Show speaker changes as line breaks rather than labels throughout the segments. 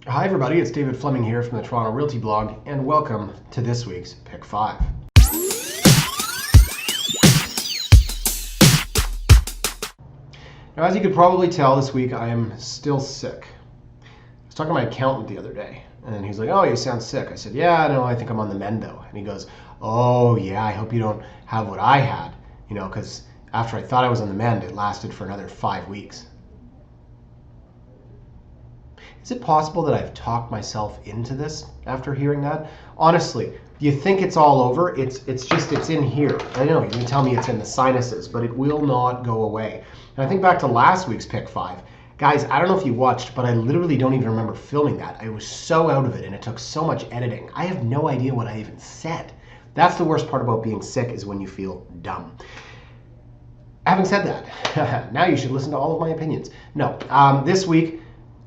Hi everybody, it's David Fleming here from the Toronto Realty blog, and welcome to this week's Pick 5. Now, as you could probably tell, this week I am still sick. I was talking to my accountant the other day, and he's like, "Oh, you sound sick." I said, "Yeah, no, I think I'm on the mend though." And he goes, "Oh yeah, I hope you don't have what I had, because after I thought I was on the mend, it lasted for another 5 weeks." Is it possible that I've talked myself into this after hearing that? Honestly, you think it's all over? It's in here. I know, you can tell me it's in the sinuses, but it will not go away. And I think back to last week's Pick 5. Guys, I don't know if you watched, but I literally don't even remember filming that. I was so out of it, and it took so much editing. I have no idea what I even said. That's the worst part about being sick, is when you feel dumb. Having said that, now you should listen to all of my opinions. No, this week,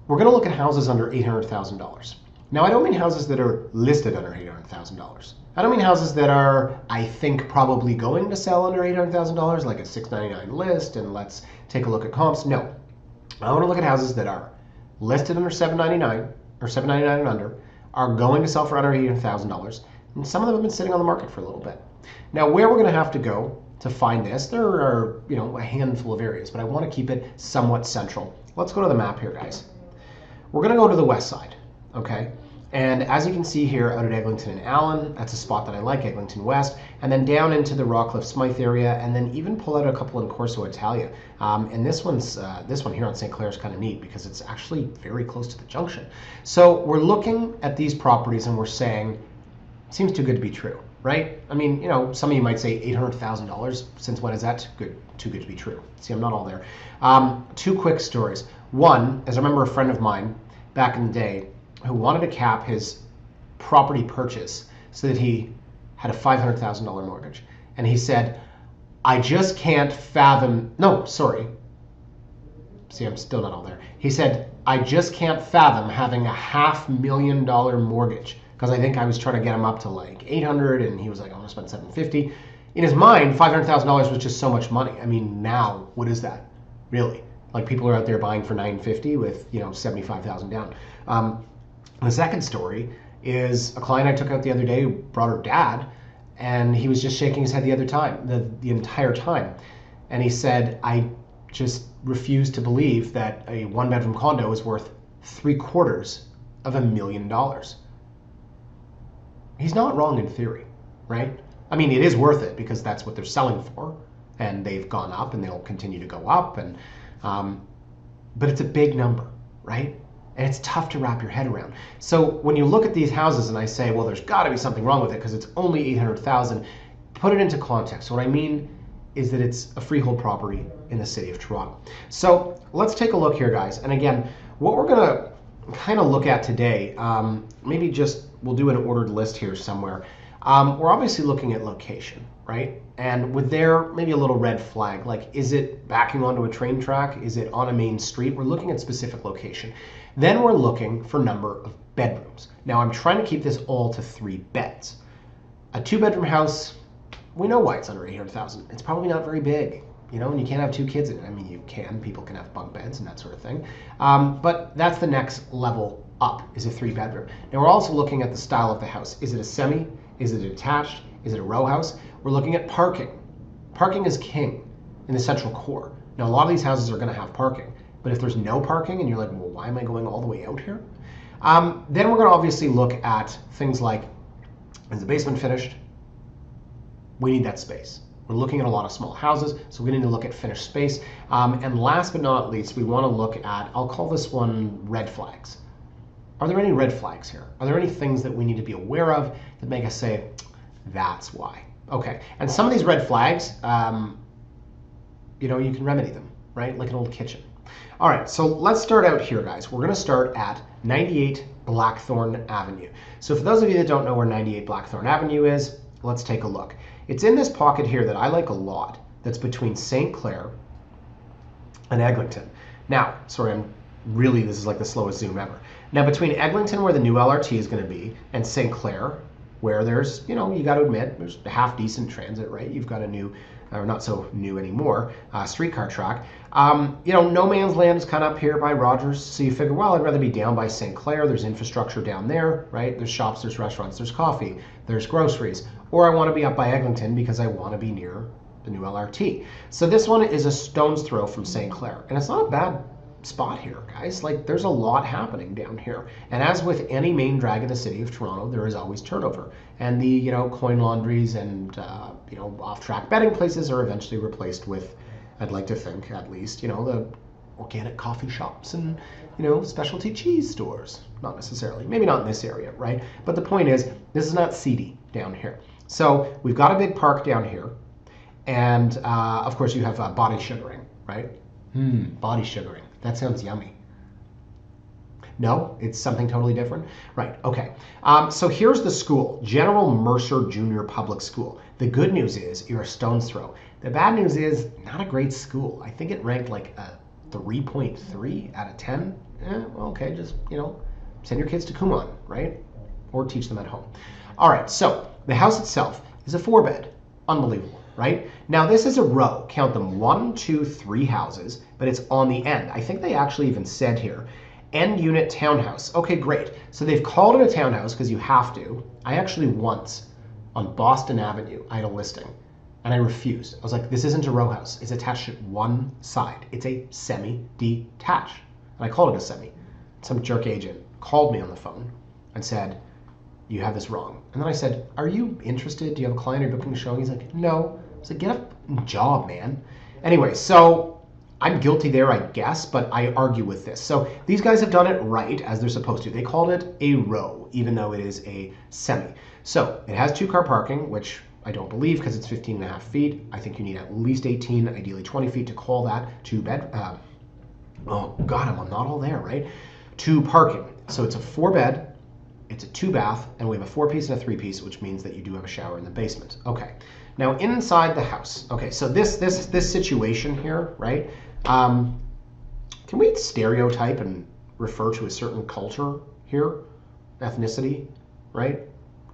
we're going to look at houses under $800,000. Now, I don't mean houses that are listed under $800,000. I don't mean houses that are, I think, probably going to sell under $800,000, like a $699 list, and let's take a look at comps. No. I want to look at houses that are listed under $799 or $799 and under, are going to sell for under $800,000, and some of them have been sitting on the market for a little bit. Now, where we're going to have to go to find this, there are, a handful of areas, but I want to keep it somewhat central. Let's go to the map here, guys. We're going to go to the west side, okay? And as you can see here out at Eglinton and Allen, that's a spot that I like, Eglinton West, and then down into the Rockcliffe Smythe area, and then even pull out a couple in Corso Italia. And this one here on St. Clair is kind of neat because it's actually very close to the junction. So we're looking at these properties and we're saying, seems too good to be true, right? I mean, some of you might say $800,000. Since when is that too good to be true? See, I'm not all there. Two quick stories. One, as I remember a friend of mine back in the day who wanted to cap his property purchase so that he had a $500,000 mortgage. And he said, I just can't fathom, no, sorry. See, I'm still not all there. He said, I just can't fathom having a $500,000 mortgage, because I think I was trying to get him up to like 800 and he was like, I want to spend 750. In his mind, $500,000 was just so much money. I mean, now, what is that? Really? Like, people are out there buying for $950 with, $75,000 down. The second story is a client I took out the other day who brought her dad, and he was just shaking his head the entire time. And he said, I just refuse to believe that a one-bedroom condo is worth $750,000. He's not wrong in theory, right? I mean, it is worth it because that's what they're selling for, and they've gone up and they'll continue to go up. And but it's a big number, right? And it's tough to wrap your head around. So when you look at these houses and I say, well, there's got to be something wrong with it because it's only $800,000, put it into context. What I mean is that it's a freehold property in the city of Toronto. So let's take a look here, guys. And again, what we're going to kind of look at today, maybe just we'll do an ordered list here somewhere. We're obviously looking at location, right? And with there, maybe a little red flag, like, is it backing onto a train track? Is it on a main street? We're looking at specific location. Then we're looking for number of bedrooms. Now, I'm trying to keep this all to 3 beds. A 2-bedroom house, we know why it's under $800,000. It's probably not very big, and you can't have 2 kids in it. I mean, people can have bunk beds and that sort of thing. But that's the next level up, is a 3-bedroom. Now, we're also looking at the style of the house. Is it a semi? Is it detached? Is it a row house? We're looking at parking. Parking is king in the central core. Now, a lot of these houses are going to have parking, but if there's no parking and you're like, well, why am I going all the way out here? Then we're going to obviously look at things like, is the basement finished? We need that space. We're looking at a lot of small houses, so we need to look at finished space. And last but not least, we want to look at, I'll call this one red flags. Are there any red flags here? Are there any things that we need to be aware of that make us say, that's why? Okay, and some of these red flags, you can remedy them, right? Like an old kitchen. All right, so let's start out here, guys. We're going to start at 98 Blackthorn Avenue. So for those of you that don't know where 98 Blackthorn Avenue is, let's take a look. It's in this pocket here that I like a lot, that's between St. Clair and Eglinton. Now, sorry, this is like the slowest zoom ever. Now, between Eglinton, where the new LRT is going to be, and St. Clair, where there's, you got to admit, there's a half-decent transit, right? You've got a new or not so new anymore, streetcar track. You know, no man's land is kind of up here by Rogers, so you figure, well, I'd rather be down by St. Clair. There's infrastructure down there, right? There's shops, there's restaurants, there's coffee, there's groceries. Or I want to be up by Eglinton because I want to be near the new LRT. So this one is a stone's throw from St. Clair, and it's not a bad spot here, guys. Like, there's a lot happening down here, and as with any main drag in the city of Toronto, there is always turnover, and the, you know, coin laundries and you know, off-track betting places are eventually replaced with, I'd like to think, at least, you know, the organic coffee shops and, you know, specialty cheese stores. Not necessarily, maybe not in this area, right? But the point is, this is not seedy down here. So we've got a big park down here, and of course you have body sugaring, right? Body sugaring. That sounds yummy. No, it's something totally different? Right, okay. So here's the school, General Mercer Junior Public School. The good news is you're a stone's throw. The bad news is not a great school. I think it ranked like a 3.3 out of 10. Well, okay, just, you know, send your kids to Kumon, right? Or teach them at home. All right, so the house itself is a 4-bed. Unbelievable, right? Now this is a row. Count them, 1, 2, 3 houses, but it's on the end. I think they actually even said here, end unit townhouse. Okay, great. So they've called it a townhouse because you have to. I actually once on Boston Avenue, I had a listing and I refused. I was like, this isn't a row house. It's attached at one side. It's a semi-detached. And I called it a semi. Some jerk agent called me on the phone and said, you have this wrong. And then I said, are you interested? Do you have a client or booking a showing? He's like, no. I was like, get a job, man. Anyway, so I'm guilty there, I guess, but I argue with this. So these guys have done it right, as they're supposed to. They called it a row, even though it is a semi. So it has 2-car parking, which I don't believe because it's 15.5 feet. I think you need at least 18, ideally 20 feet to call that 2-bed. Oh God, I'm not all there, right? 2 parking. So it's a 4-bed, it's a 2-bath, and we have a 4-piece and a 3-piece, which means that you do have a shower in the basement. Okay. Now inside the house. Okay, so this situation here, right? Can we stereotype and refer to a certain culture here? Ethnicity, right?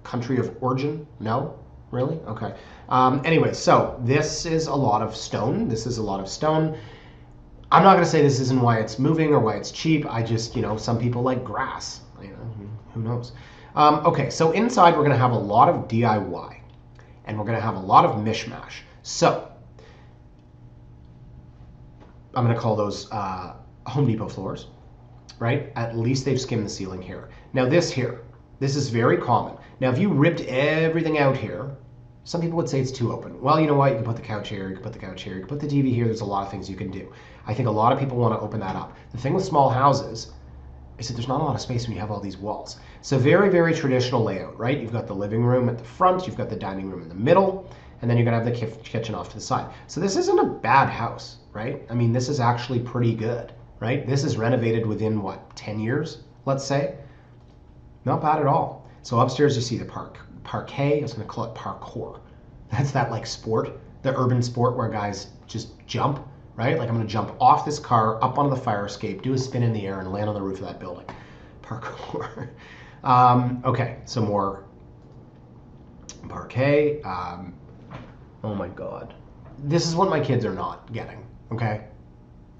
Country of origin? No? Really? Okay. Anyway, so this is a lot of stone. This is a lot of stone. I'm not going to say this isn't why it's moving or why it's cheap. I just, you know, some people like grass. You know, who knows? Okay, so inside we're going to have a lot of DIY. And we're going to have a lot of mishmash. So I'm going to call those Home Depot floors, right? At least they've skimmed the ceiling here. Now this here, this is very common. Now if you ripped everything out here, some people would say it's too open. Well, you know what? You can put the couch here, you can put the couch here, you can put the TV here. There's a lot of things you can do. I think a lot of people want to open that up. The thing with small houses is that there's not a lot of space when you have all these walls. So very, very traditional layout, right? You've got the living room at the front, you've got the dining room in the middle, and then you're gonna have the kitchen off to the side. So this isn't a bad house, right? I mean, this is actually pretty good, right? This is renovated within, what, 10 years, let's say? Not bad at all. So upstairs you see the parquet, I was gonna call it parkour. That's that like sport, the urban sport where guys just jump, right? Like I'm gonna jump off this car, up onto the fire escape, do a spin in the air and land on the roof of that building. Parkour. Okay, some more parquet. Oh my God. This is what my kids are not getting, okay?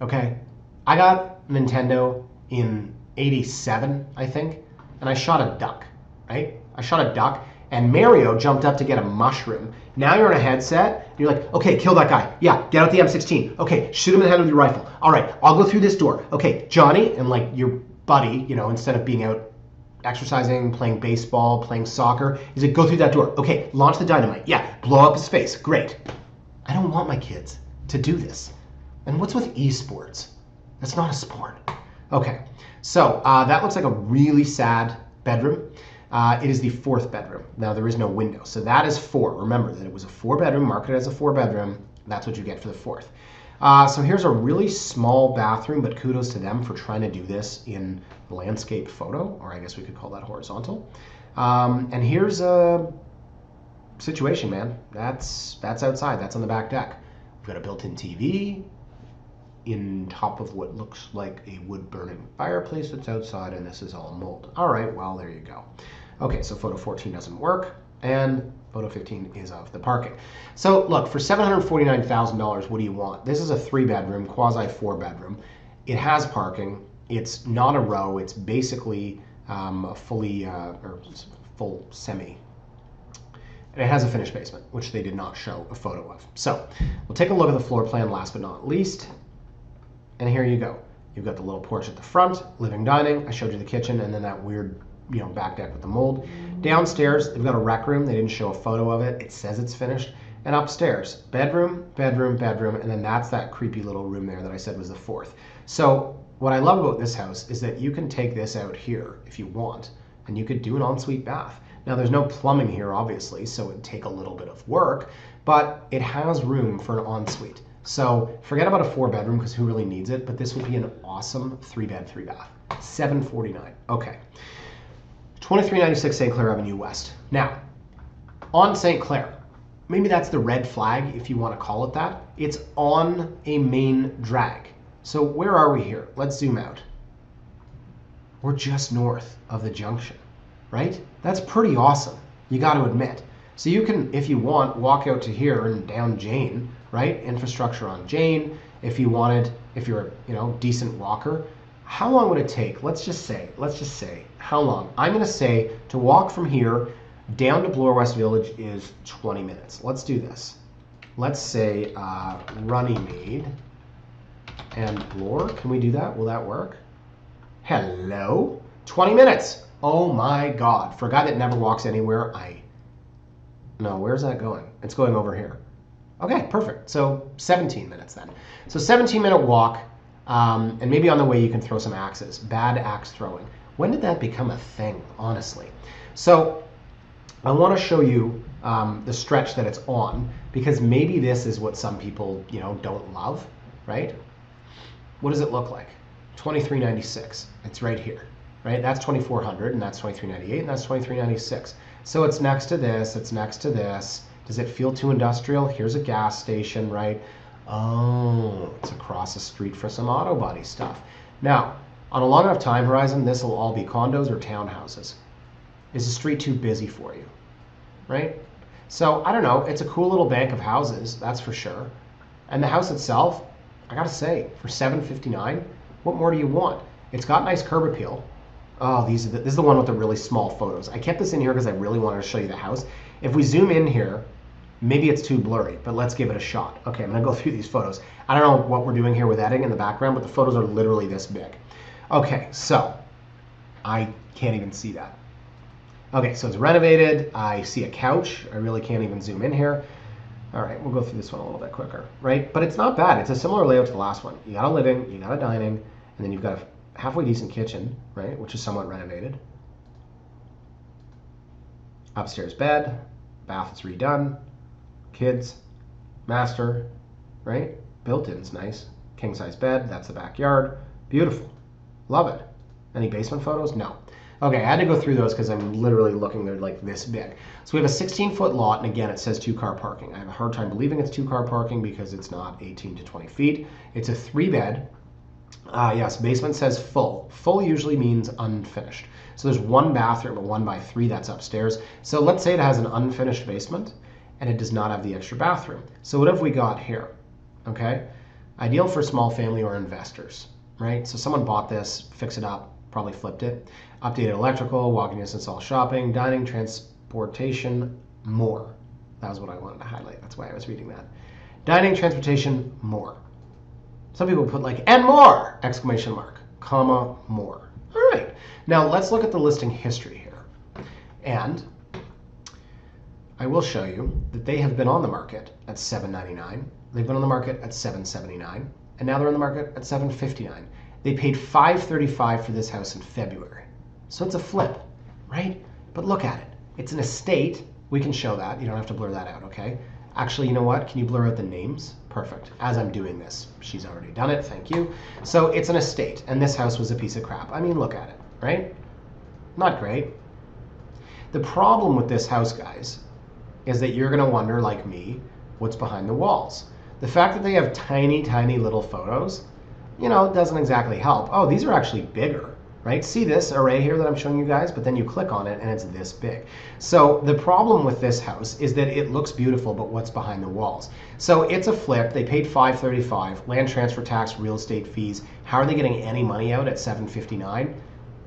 Okay? I got Nintendo in 87, I think, and I shot a duck, right? I shot a duck, and Mario jumped up to get a mushroom. Now you're in a headset, and you're like, okay, kill that guy. Yeah, get out the M16. Okay, shoot him in the head with your rifle. All right, I'll go through this door. Okay, Johnny, and like your buddy, you know, instead of being out exercising, playing baseball, playing soccer, he's like, go through that door. Okay, launch the dynamite. Yeah, blow up his face. Great. I don't want my kids to do this. And what's with esports? That's not a sport. Okay, so that looks like a really sad bedroom. It is the 4th bedroom. Now there is no window, so that is 4. Remember that it was a 4-bedroom, marketed as a 4-bedroom. That's what you get for the 4th. So here's a really small bathroom, but kudos to them for trying to do this in landscape photo, or I guess we could call that horizontal. And here's a situation, man. That's outside. That's on the back deck. We've got a built-in TV in top of what looks like a wood-burning fireplace that's outside, and this is all mold. All right, well, there you go. Okay, so photo 14 doesn't work. And photo 15 is of the parking. So look, for $749,000, what do you want? This is a 3-bedroom, quasi 4-bedroom. It has parking. It's not a row. It's basically a fully or full semi. And it has a finished basement, which they did not show a photo of. So we'll take a look at the floor plan last but not least. And here you go. You've got the little porch at the front, living dining. I showed you the kitchen, and then that weird, back deck with the mold. Downstairs, they've got a rec room. They didn't show a photo of it. It says it's finished. And upstairs, bedroom, bedroom, bedroom, and then that's that creepy little room there that I said was the 4th. So what I love about this house is that you can take this out here if you want, and you could do an ensuite bath. Now there's no plumbing here, obviously, so it'd take a little bit of work, but it has room for an ensuite. So forget about a 4-bedroom because who really needs it, but this would be an awesome 3-bed, 3-bath. $749. Okay. 2396 St. Clair Avenue West. Now, on St. Clair, maybe that's the red flag if you want to call it that. It's on a main drag. So where are we here? Let's zoom out. We're just north of the junction, right? That's pretty awesome, you got to admit. So you can, if you want, walk out to here and down Jane, right? Infrastructure on Jane. If you wanted, if you're a decent walker, how long would it take? Let's just say, how long? I'm going to say to walk from here down to Bloor West Village is 20 minutes. Let's do this. Let's say Runnymede and Bloor. Can we do that? Will that work? Hello? 20 minutes. Oh my God. For a guy that never walks anywhere, No, where's that going? It's going over here. Okay, perfect. So 17 minutes then. So 17-minute walk, and maybe on the way you can throw some axes. Bad axe throwing. When did that become a thing, honestly? So I want to show you the stretch that it's on, because maybe this is what some people, don't love, right? What does it look like? 2396. It's right here, right? That's 2400, and that's 2398, and that's 2396. So it's next to this, it's next to this. Does it feel too industrial? Here's a gas station, right? Oh, it's across the street for some auto body stuff. Now, on a long enough time horizon, this will all be condos or townhouses. Is the street too busy for you, right? So, I don't know, it's a cool little bank of houses, that's for sure. And the house itself, I gotta say, for $759, what more do you want? It's got nice curb appeal. Oh, this is the one with the really small photos. I kept this in here because I really wanted to show you the house. If we zoom in here, maybe it's too blurry, but let's give it a shot. Okay, I'm gonna go through these photos. I don't know what we're doing here with editing in the background, but the photos are literally this big. Okay, so I can't even see that. Okay, so it's renovated. I see a couch. I really can't even zoom in here. All right, we'll go through this one a little bit quicker, right? But it's not bad. It's a similar layout to the last one. You got a living, you got a dining, and then you've got a halfway decent kitchen, right, which is somewhat renovated. Upstairs bed, bath is redone, kids, master, right? Built-in's nice. King-size bed, that's the backyard. Beautiful. Love it. Any basement photos? No. Okay, I had to go through those because I'm literally looking, they're like this big. So we have a 16-foot lot, and again, it says 2-car parking. I have a hard time believing it's 2-car parking because it's not 18 to 20 feet. It's a 3-bed. Yes, basement says full. Full usually means unfinished. So there's 1 bathroom, a 1x3 that's upstairs. So let's say it has an unfinished basement and it does not have the extra bathroom. So what have we got here? Okay, ideal for small family or investors, right? So someone bought this, fixed it up, probably flipped it. Updated electrical, walking distance, all shopping, dining, transportation, more. That was what I wanted to highlight. That's why I was reading that. Dining, transportation, more. Some people put like, and more, exclamation mark, comma, more. All right, now let's look at the listing history here. And I will show you that they have been on the market at $799. They've been on the market at $779, and now they're on the market at $759. They paid $535 for this house in February. So it's a flip, right? But look at it. It's an estate. We can show that. You don't have to blur that out, okay? Actually, you know what? Can you blur out the names? Perfect. As I'm doing this, she's already done it. Thank you. So it's an estate, and this house was a piece of crap. I mean, look at it, right? Not great. The problem with this house, guys, is that you're going to wonder, like me, what's behind the walls. The fact that they have tiny, tiny little photos, doesn't exactly help. Oh, these are actually bigger. right? See this array here that I'm showing you guys, but then you click on it and it's this big. So the problem with this house is that it looks beautiful, but what's behind the walls? So it's a flip. They paid $535, land transfer tax, real estate fees. How are they getting any money out at $759?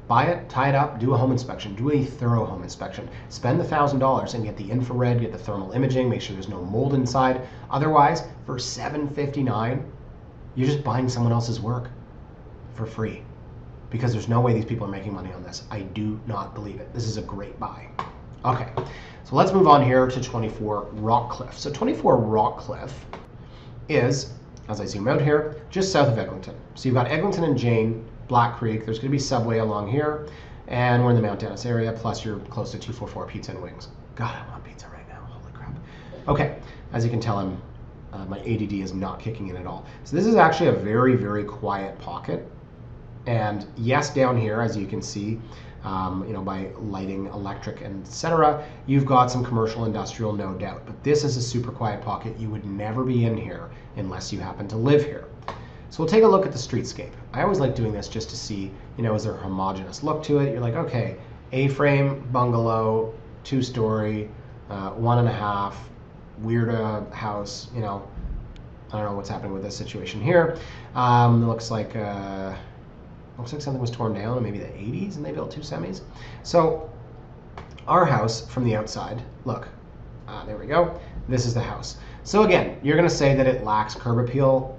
Buy it, tie it up, do a home inspection, do a thorough home inspection. Spend the $1,000 and get the infrared, get the thermal imaging, make sure there's no mold inside. Otherwise, for $759, you're just buying someone else's work for free. Because there's no way these people are making money on this. I do not believe it. This is a great buy. Okay, so let's move on here to 24 Rockcliffe. So 24 Rockcliffe is, as I zoom out here, just south of Eglinton. So you've got Eglinton and Jane, Black Creek. There's going to be subway along here, and we're in the Mount Dennis area, plus you're close to 244 Pizza and Wings. God, I want pizza right now. Holy crap. Okay, as you can tell, my ADD is not kicking in at all. So this is actually a very, very quiet pocket. And yes, down here, as you can see, by lighting, electric, etc., you've got some commercial, industrial, no doubt. But this is a super quiet pocket. You would never be in here unless you happen to live here. So we'll take a look at the streetscape. I always like doing this just to see, is there a homogeneous look to it? You're like, okay, A-frame, bungalow, 2-story, 1.5, weird house, I don't know what's happening with this situation here. It looks like something was torn down in maybe the 80s and they built 2 semis. So our house from the outside, look, there we go. This is the house. So again, you're going to say that it lacks curb appeal.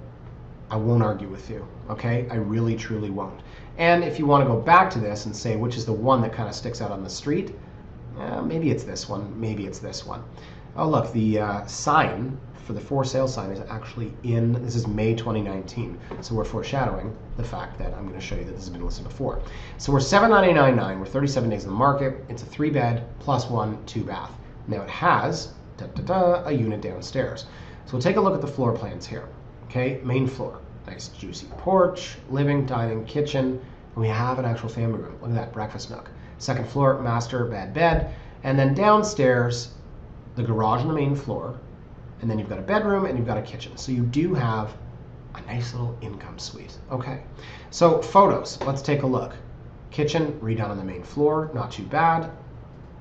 I won't argue with you, okay? I really, truly won't. And if you want to go back to this and say which is the one that kind of sticks out on the street, maybe it's this one, maybe it's this one. Oh, look, the sign for the for sale sign is actually this is May 2019. So we're foreshadowing the fact that I'm going to show you that this has been listed before. So we're $799.9. We're 37 days in the market. It's a 3-bed plus 1 2-bath. Now it has a unit downstairs. So we'll take a look at the floor plans here. Okay, main floor, nice juicy porch, living, dining, kitchen, and we have an actual family room. Look at that, breakfast nook. Second floor, master bed, and then downstairs, the garage on the main floor, and then you've got a bedroom and you've got a kitchen. So you do have a nice little income suite. Okay, so photos, let's take a look. Kitchen redone on the main floor, not too bad,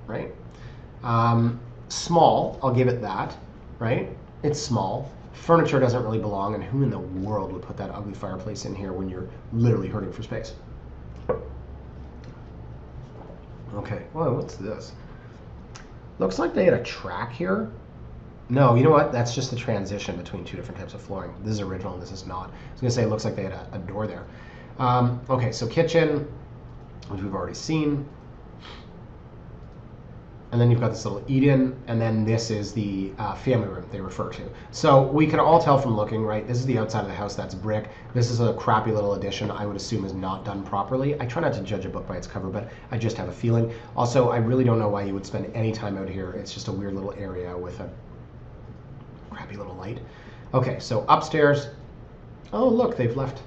right? Small, I'll give it that, right? It's small. Furniture doesn't really belong, and who in the world would put that ugly fireplace in here when you're literally hurting for space? Okay, whoa, what's this? Looks like they had a track here. No, you know what? That's just the transition between 2 different types of flooring. This is original and this is not. I was going to say it looks like they had a door there. Okay, so kitchen, which we've already seen. And then you've got this little eat-in, and then this is the family room they refer to. So we can all tell from looking, right? This is the outside of the house, that's brick. This is a crappy little addition I would assume is not done properly. I try not to judge a book by its cover, but I just have a feeling. Also, I really don't know why you would spend any time out here. It's just a weird little area with a crappy little light. Okay, so upstairs. Oh, look, they've left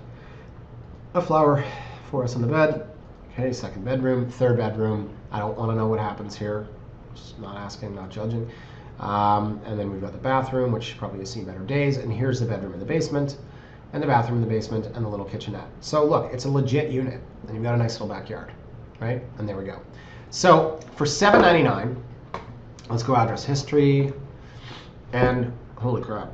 a flower for us on the bed. Okay, second bedroom, third bedroom. I don't want to know what happens here. Just not asking, not judging. And then we've got the bathroom, which probably has seen better days. And here's the bedroom in the basement, and the bathroom in the basement, and the little kitchenette. So look, it's a legit unit, and you've got a nice little backyard, right? And there we go. So for $799, let's go address history, and holy crap.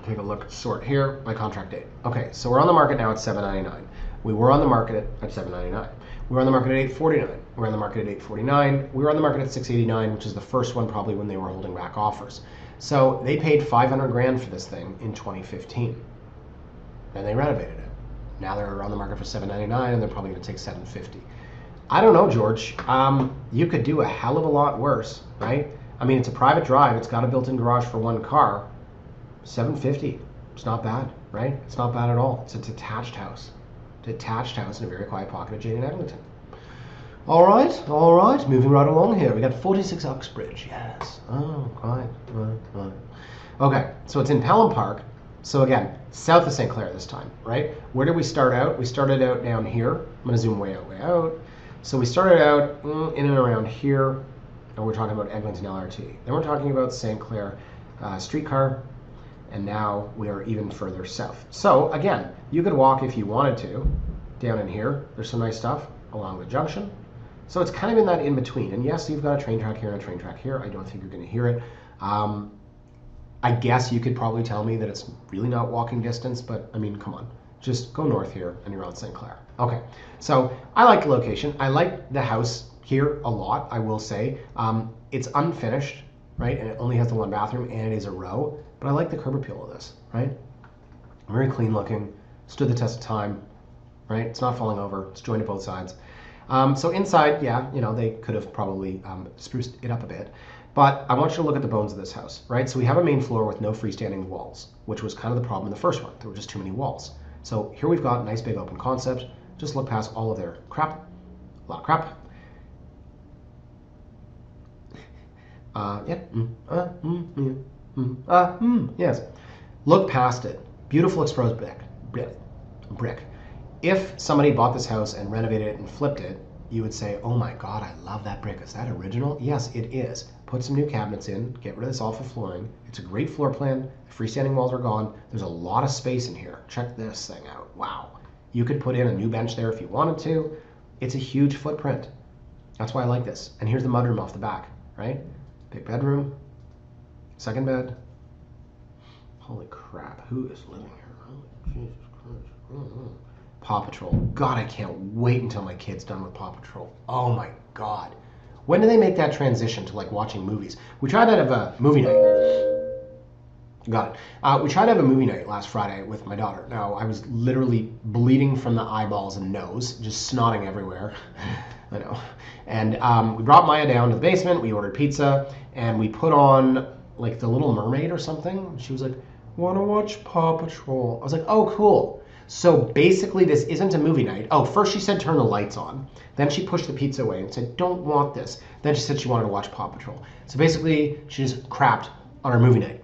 Take a look, sort here, my contract date. Okay, so we're on the market now at $799. We were on the market at $799. We were on the market at $849. We were on the market at $849. We were on the market at $689, which is the first one probably when they were holding back offers. So they paid $500,000 for this thing in 2015, and they renovated it. Now they're on the market for $799, and they're probably going to take $750. I don't know, George. You could do a hell of a lot worse, right? I mean, it's a private drive. It's got a built-in garage for 1 car. $750. It's not bad, right? It's not bad at all. It's a detached house. Detached house in a very quiet pocket of Jane and Eglinton. All right, moving right along here. We got 46 Uxbridge, yes. Oh, right. Okay, so it's in Pelham Park. So again, south of St. Clair this time, right? Where did we start out? We started out down here. I'm gonna zoom way out. So we started out in and around here, and we're talking about Eglinton LRT. Then we're talking about St. Clair streetcar, and now we are even further south. So again, you could walk if you wanted to down in here. There's some nice stuff along the junction. So it's kind of in that in-between. And yes, you've got a train track here and a train track here. I don't think you're going to hear it. I guess you could probably tell me that it's really not walking distance, but I mean, come on. Just go north here and you're on St. Clair. Okay, so I like the location. I like the house here a lot, I will say. It's unfinished, right? And it only has the one bathroom and it is a row. But I like the curb appeal of this, right? Very clean looking, stood the test of time, right? It's not falling over, it's jointed both sides. So inside, yeah, you know, they could have probably spruced it up a bit. But I want you to look at the bones of this house, right? So we have a main floor with no freestanding walls, which was kind of the problem in the first one. There were just too many walls. So here we've got a nice big open concept. Just look past all of their crap, a lot of crap. Yes. Look past it. Beautiful exposed brick. If somebody bought this house and renovated it and flipped it, you would say, oh my God, I love that brick. Is that original? Yes, it is. Put some new cabinets in, get rid of this awful flooring. It's a great floor plan. The freestanding walls are gone. There's a lot of space in here. Check this thing out. Wow. You could put in a new bench there if you wanted to. It's a huge footprint. That's why I like this. And here's the mudroom off the back, right? Big bedroom, second bed. Holy crap, who is living here? Oh, Jesus Christ. Paw Patrol. God, I can't wait until my kid's done with Paw Patrol. Oh my God. When do they make that transition to like watching movies? We tried to have a movie night. Got it. We tried to have a movie night last Friday with my daughter. Now, I was literally bleeding from the eyeballs and nose, just snotting everywhere. I know. And we brought Maya down to the basement. We ordered pizza, and we put on like The Little Mermaid or something. She was like, "Want to watch Paw Patrol?" I was like, "Oh, cool." So basically, this isn't a movie night. Oh, first she said turn the lights on. Then she pushed the pizza away and said, "Don't want this." Then she said she wanted to watch Paw Patrol. So basically, she just crapped on our movie night.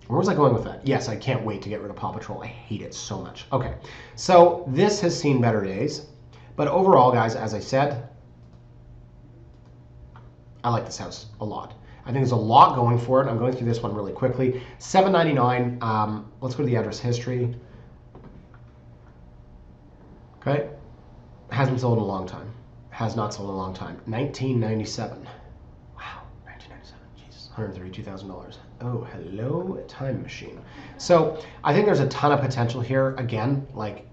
Where was I going with that? Yes, I can't wait to get rid of Paw Patrol. I hate it so much. Okay, so this has seen better days. But overall, guys, as I said, I like this house a lot. I think there's a lot going for it. I'm going through this one really quickly. $799. Let's go to the address history. Okay. Hasn't sold in a long time. Has not sold in a long time. 1997. Wow, 1997. Jesus, $132,000. Oh, hello, time machine. So I think there's a ton of potential here. Again, like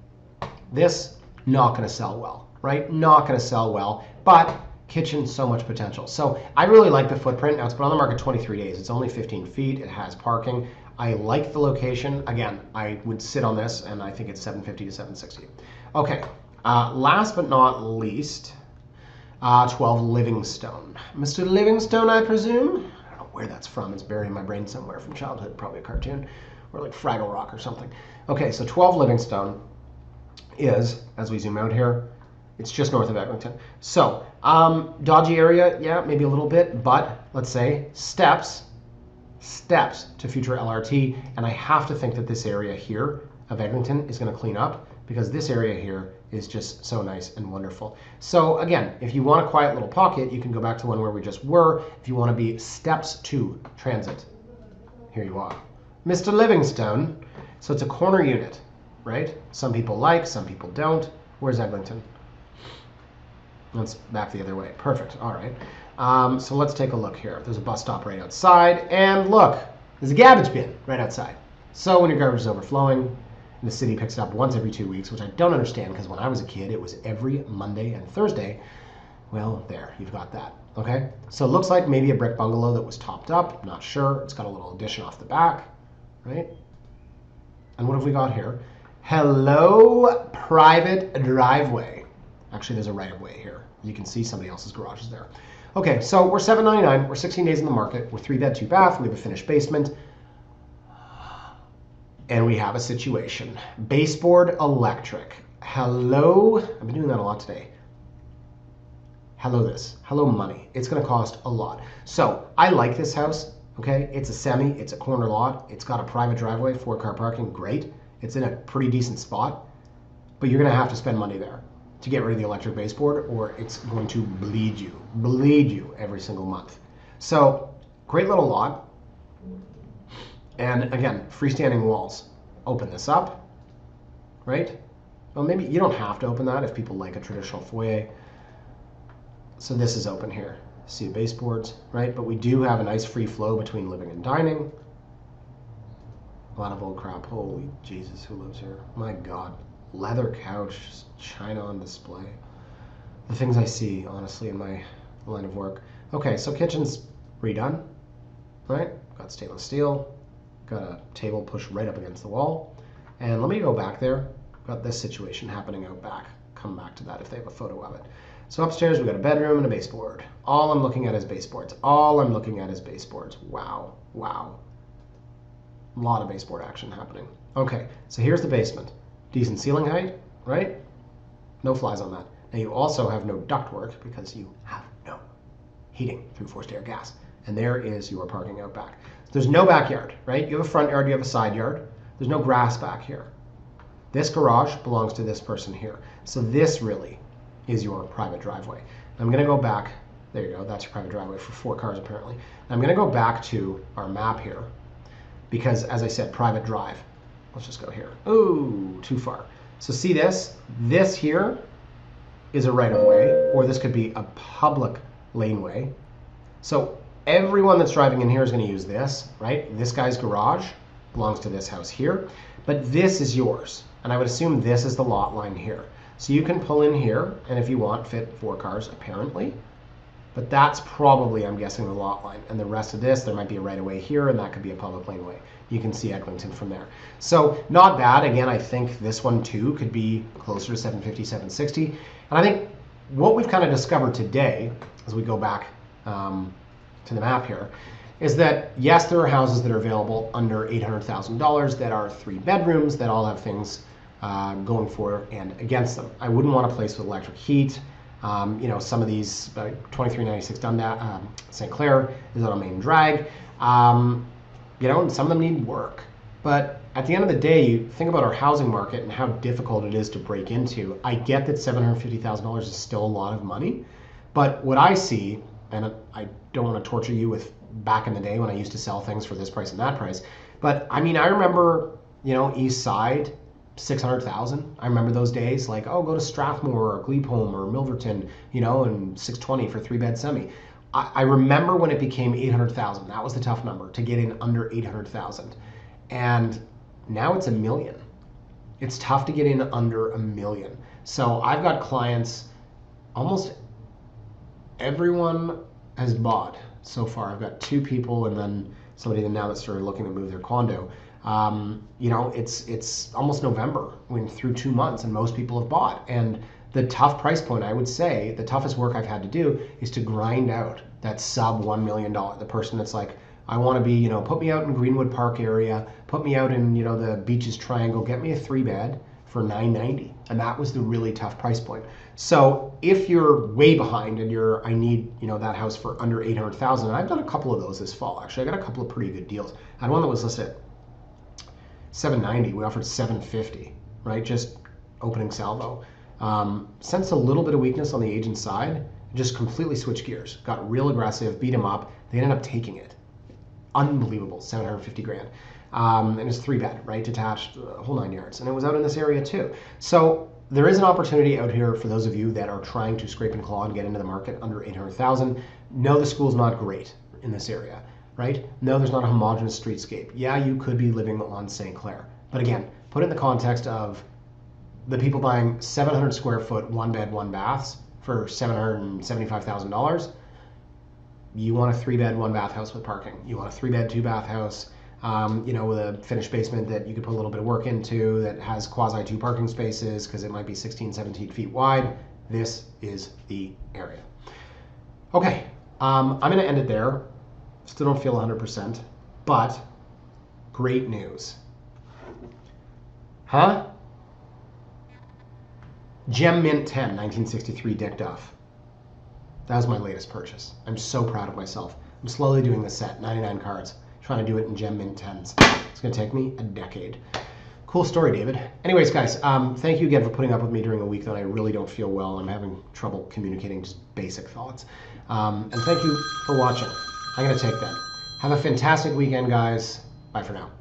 this, not going to sell well, right? Not going to sell well, but kitchen, so much potential. So I really like the footprint. Now it's been on the market 23 days. It's only 15 feet. It has parking. I like the location. Again, I would sit on this, and I think it's 750 to 760. Okay, last but not least, 12 Livingstone. Mr. Livingstone, I presume? I don't know where that's from. It's buried in my brain somewhere from childhood, probably a cartoon, or like Fraggle Rock or something. Okay, so 12 Livingstone is, as we zoom out here, it's just north of Eglinton. So, dodgy area, yeah, maybe a little bit, but let's say steps to future LRT, and I have to think that this area here of Eglinton is going to clean up because this area here is just so nice and wonderful. So again, if you want a quiet little pocket, you can go back to one where we just were. If you want to be steps to transit, here you are. Mr. Livingstone. So it's a corner unit, right? Some people like, some people don't. Where's Eglinton? Let's back the other way. Perfect. All right. So let's take a look here. There's a bus stop right outside. And look, there's a garbage bin right outside. So when your garbage is overflowing, the city picks it up once every 2 weeks, which I don't understand because when I was a kid, it was every Monday and Thursday. Well, there, you've got that. Okay. So it looks like maybe a brick bungalow that was topped up. Not sure. It's got a little addition off the back, right? And what have we got here? Hello, private driveway. Actually, there's a right-of-way here. You can see somebody else's garage is there. Okay, so we're $799. We're 16 days in the market. We're 3-bed, 2-bath. We have a finished basement. And we have a situation. Baseboard electric. Hello. I've been doing that a lot today. Hello this. Hello money. It's going to cost a lot. So I like this house. Okay, it's a semi. It's a corner lot. It's got a private driveway, 4-car parking. Great. It's in a pretty decent spot. But you're going to have to spend money there to get rid of the electric baseboard, or it's going to bleed you every single month. So great little lot. And again, freestanding walls. Open this up, right? Well, maybe you don't have to open that if people like a traditional foyer. So this is open here. See the baseboards, right? But we do have a nice free flow between living and dining. A lot of old crap. Holy Jesus, who lives here? My God. Leather couch, china on display. The things I see, honestly, in my line of work. Okay, so kitchen's redone, right? Got stainless steel. Got a table pushed right up against the wall. And let me go back there. Got this situation happening out back. Come back to that if they have a photo of it. So upstairs, we got a bedroom and a baseboard. All I'm looking at is baseboards. All I'm looking at is baseboards. Wow, wow. A lot of baseboard action happening. Okay, so here's the basement. Decent ceiling height, right? No flies on that. Now you also have no ductwork because you have no heating through forced air gas. And there is your parking out back. There's no backyard, right? You have a front yard, you have a side yard. There's no grass back here. This garage belongs to this person here. So this really is your private driveway. I'm going to go back. There you go. That's your private driveway for 4 cars apparently. I'm going to go back to our map here because, as I said, private drive. Let's just go here. Ooh, too far. So see this? This here is a right-of-way, or this could be a public laneway. So everyone that's driving in here is going to use this, right? This guy's garage belongs to this house here, but this is yours. And I would assume this is the lot line here. So you can pull in here, and if you want, fit 4 cars, apparently. But that's probably, I'm guessing, the lot line. And the rest of this, there might be a right-of-way here, and that could be a public laneway. You can see Eglinton from there. So not bad. Again, I think this one, too, could be closer to 750, 760. And I think what we've kind of discovered today, as we go back to the map here, is that, yes, there are houses that are available under $800,000 that are 3 bedrooms that all have things going for and against them. I wouldn't want a place with electric heat. You know, some of these, 2396 Dundas, St. Clair is on a main drag. You know, and some of them need work. But at the end of the day, you think about our housing market and how difficult it is to break into. I get that $750,000 is still a lot of money, but what I see, and I don't want to torture you with back in the day when I used to sell things for this price and that price, but I mean, I remember, you know, East Side, 600,000. I remember those days, like, oh, go to Strathmore or Gleepholm or Milverton, you know, and 620 for 3-bed semi. I remember when it became 800,000. That was the tough number, to get in under 800,000. And now it's $1 million. It's tough to get in under $1 million. So I've got clients, almost everyone has bought so far. I've got 2 people and then somebody now that's started looking to move their condo. You know, it's almost November. We're through 2 months and most people have bought. And the tough price point, I would say, the toughest work I've had to do is to grind out that sub $1 million. The person that's like, I want to be, you know, put me out in Greenwood Park area, put me out in, you know, the Beaches Triangle, get me a 3-bed for $990. And that was the really tough price point. So if you're way behind and I need, you know, that house for under 800,000, and I've done a couple of those this fall. Actually, I got a couple of pretty good deals. I had one that was listed at $790. We offered $750, right? Just opening salvo. Sensed a little bit of weakness on the agent's side, just completely switched gears, got real aggressive, beat him up. They ended up taking it. Unbelievable, 750 grand. And it's 3-bed, right? Detached, whole 9 yards. And it was out in this area too. So there is an opportunity out here for those of you that are trying to scrape and claw and get into the market under 800,000. No, the school's not great in this area, right? No, there's not a homogeneous streetscape. Yeah, you could be living on St. Clair. But again, put it in the context of the people buying 700 square foot, 1-bed, 1-baths for $775,000. You want a 3-bed, 1-bath house with parking. You want a 3-bed, 2-bath house, you know, with a finished basement that you could put a little bit of work into, that has quasi 2 parking spaces because it might be 16, 17 feet wide. This is the area. Okay, I'm going to end it there. Still don't feel 100%, but great news. Huh? Gem Mint 10, 1963 Dick Duff. That was my latest purchase. I'm so proud of myself. I'm slowly doing this set, 99 cards, trying to do it in Gem Mint 10s. It's going to take me a decade. Cool story, David. Anyways, guys, thank you again for putting up with me during a week that I really don't feel well. I'm having trouble communicating just basic thoughts. And thank you for watching. I'm going to take that. Have a fantastic weekend, guys. Bye for now.